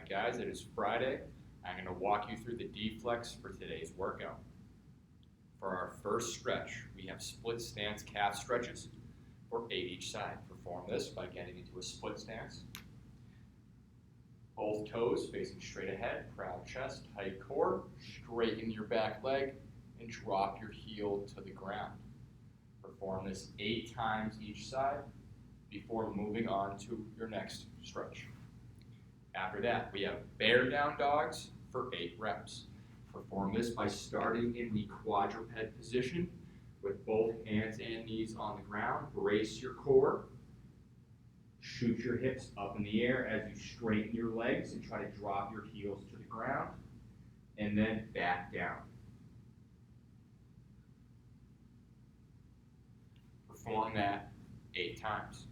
Alright guys, it is Friday. I'm going to walk you through the D-flex for today's workout. For our first stretch, we have split stance calf stretches for 8 each side. Perform this by getting into a split stance. Both toes facing straight ahead, proud chest, tight core, straighten your back leg, and drop your heel to the ground. Perform this 8 times each side before moving on to your next stretch. After that, we have bear down dogs for 8 reps. Perform this by starting in the quadruped position with both hands and knees on the ground. Brace your core. Shoot your hips up in the air as you straighten your legs and try to drop your heels to the ground, and then back down. Perform that 8 times.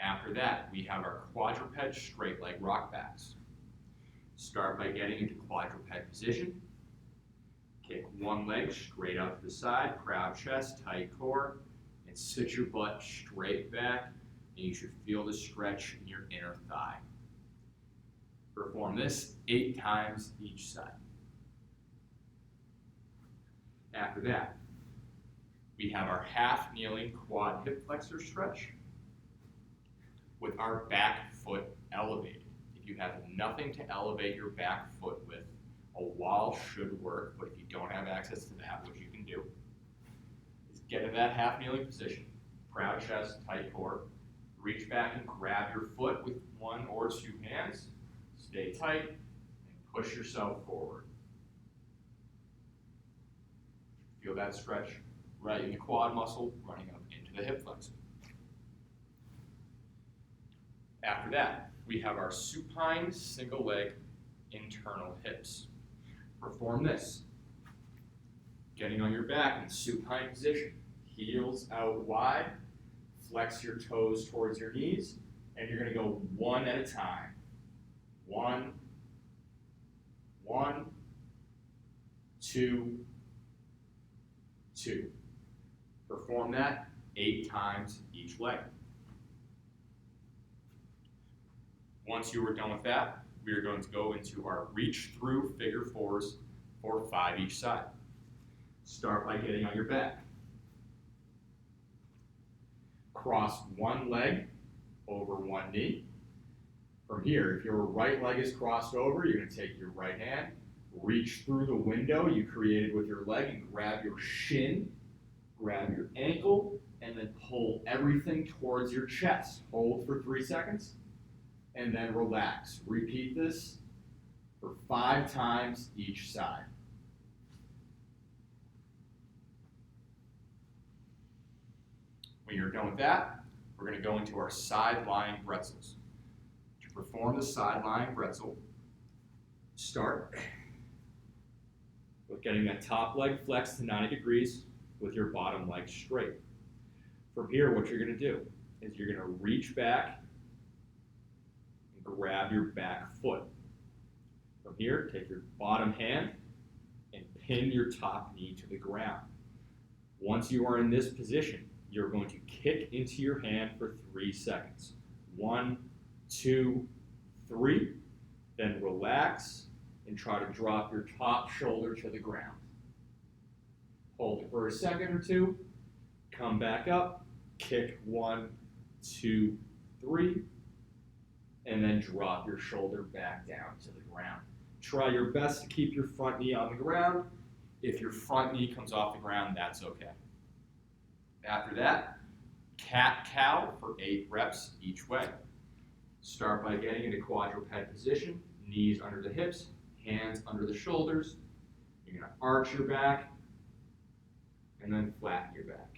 After that, we have our quadruped straight leg rock backs. Start by getting into quadruped position. Kick one leg straight out to the side, proud chest, tight core, and sit your butt straight back, and you should feel the stretch in your inner thigh. Perform this 8 times each side. After that, we have our half kneeling quad hip flexor stretch with our back foot elevated. If you have nothing to elevate your back foot with, a wall should work, but if you don't have access to that, what you can do is get in that half kneeling position, proud chest, tight core, reach back and grab your foot with 1 or 2 hands, stay tight, and push yourself forward. Feel that stretch right in the quad muscle running up into the hip flexor. After that, we have our supine single leg internal hips. Perform this. Getting on your back in supine position, heels out wide, flex your toes towards your knees, and you're going to go 1 at a time. 1, 1, 2, 2. Perform that 8 times each leg. Once you are done with that, we are going to go into our reach through figure 4s for 5 each side. Start by getting on your back. Cross one leg over one knee. From here, if your right leg is crossed over, you're going to take your right hand, reach through the window you created with your leg and grab your shin, grab your ankle, and then pull everything towards your chest. Hold for 3 seconds. And then relax. Repeat this for 5 times each side. When you're done with that, we're going to go into our side lying pretzels. To perform the side lying pretzel, start with getting that top leg flexed to 90 degrees with your bottom leg straight. From here, what you're going to do is you're going to reach back, grab your back foot. From here, take your bottom hand and pin your top knee to the ground. Once you are in this position, you're going to kick into your hand for 3 seconds. 1, 2, 3. Then relax and try to drop your top shoulder to the ground. Hold it for a second or 2. Come back up. Kick 1, 2, 3. And then drop your shoulder back down to the ground. Try your best to keep your front knee on the ground. If your front knee comes off the ground, that's okay. After that, cat-cow for 8 reps each way. Start by getting into quadruped position, knees under the hips, hands under the shoulders. You're going to arch your back and then flatten your back.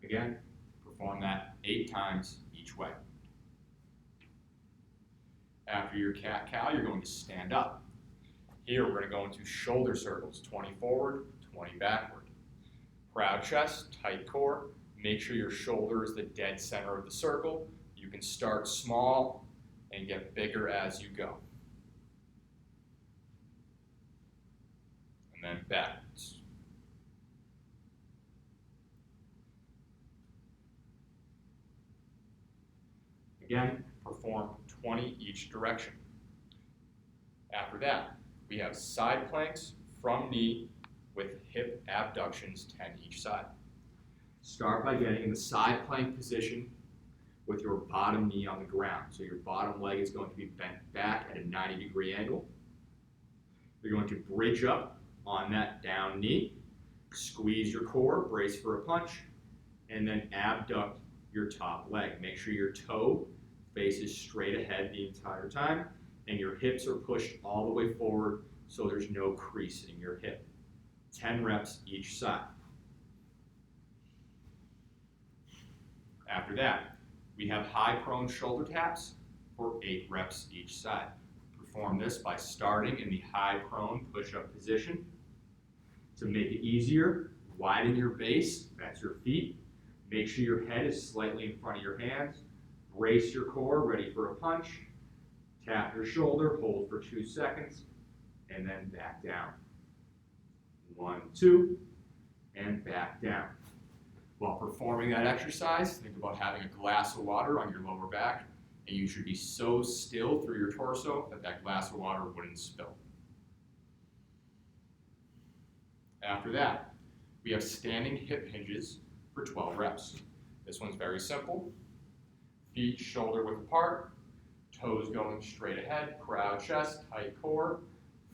Again, perform that 8 times each way. After your cat-cow, you're going to stand up. Here, we're going to go into shoulder circles, 20 forward, 20 backward. Proud chest, tight core. Make sure your shoulder is the dead center of the circle. You can start small and get bigger as you go. And then backwards. Again, perform 20 each direction. After that, we have side planks from knee with hip abductions 10 each side. Start by getting in the side plank position with your bottom knee on the ground. So your bottom leg is going to be bent back at a 90-degree angle. You're going to bridge up on that down knee, squeeze your core, brace for a punch, and then abduct your top leg. Make sure your toe faces straight ahead the entire time, and your hips are pushed all the way forward so there's no crease in your hip. 10 reps each side. After that, we have high prone shoulder taps for 8 reps each side. Perform this by starting in the high prone push-up position. To make it easier, widen your base, that's your feet. Make sure your head is slightly in front of your hands. Brace your core, ready for a punch. Tap your shoulder, hold for 2 seconds, and then back down. 1, 2, and back down. While performing that exercise, think about having a glass of water on your lower back, and you should be so still through your torso that that glass of water wouldn't spill. After that, we have standing hip hinges for 12 reps. This one's very simple. Feet shoulder width apart, toes going straight ahead, proud chest, tight core.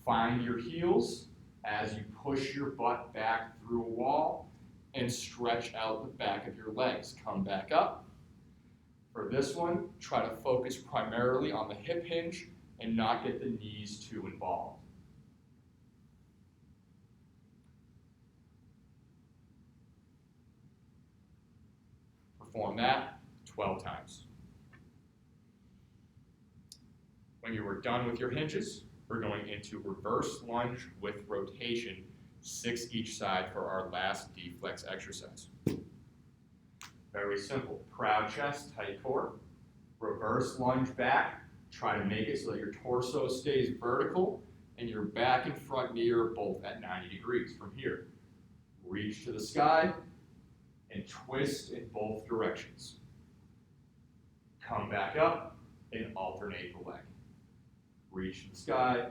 Find your heels as you push your butt back through a wall and stretch out the back of your legs. Come back up. For this one, try to focus primarily on the hip hinge and not get the knees too involved. Perform that 12 times. When you are done with your hinges, we're going into reverse lunge with rotation, 6 each side for our last D-flex exercise. Very simple. Proud chest, tight core. Reverse lunge back. Try to make it so that your torso stays vertical and your back and front knee are both at 90 degrees. From here, reach to the sky and twist in both directions. Come back up and alternate the leg. Reach to the sky,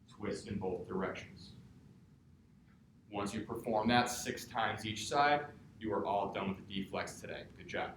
twist in both directions. Once you perform that 6 times each side, you are all done with the D-flex today. Good job.